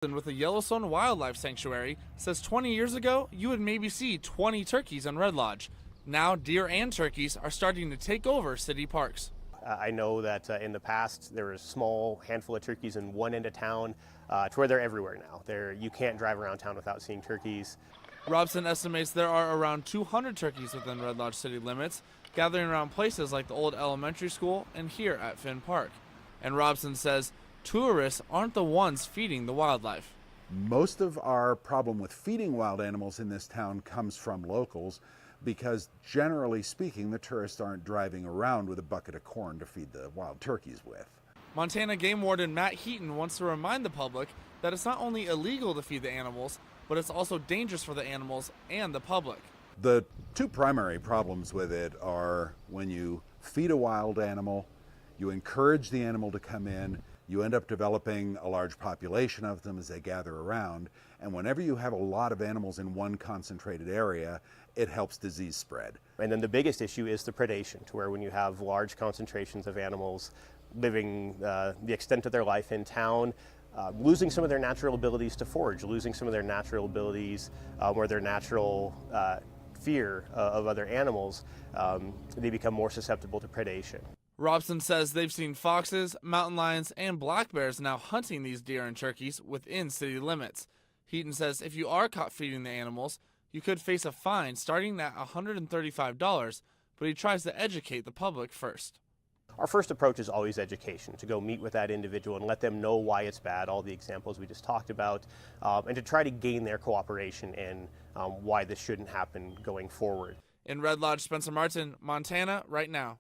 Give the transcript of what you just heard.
With the Yellowstone Wildlife Sanctuary says 20 years ago you would maybe see 20 turkeys in Red Lodge. Now deer and turkeys are starting to take over city parks. I know that in the past there was a small handful of turkeys in one end of town to where they're everywhere now. You can't drive around town without seeing turkeys. Robson estimates there are around 200 turkeys within Red Lodge city limits, gathering around places like the old elementary school and here at Finn Park. And Robson says tourists aren't the ones feeding the wildlife. Most of our problem with feeding wild animals in this town comes from locals because, generally speaking, the tourists aren't driving around with a bucket of corn to feed the wild turkeys with. Montana Game Warden Matt Heaton wants to remind the public that it's not only illegal to feed the animals, but it's also dangerous for the animals and the public. The two primary problems with it are when you feed a wild animal, you encourage the animal to come in, you end up developing a large population of them as they gather around, and whenever you have a lot of animals in one concentrated area, it helps disease spread. And then the biggest issue is the predation, to where when you have large concentrations of animals living the extent of their life in town, losing some of their natural abilities to forage, losing some of their natural abilities or their natural fear of other animals, they become more susceptible to predation. Robson says they've seen foxes, mountain lions, and black bears now hunting these deer and turkeys within city limits. Heaton says if you are caught feeding the animals, you could face a fine starting at $135, but he tries to educate the public first. Our first approach is always education, to go meet with that individual and let them know why it's bad, all the examples we just talked about, and to try to gain their cooperation in why this shouldn't happen going forward. In Red Lodge, Spencer Martin, Montana, right now.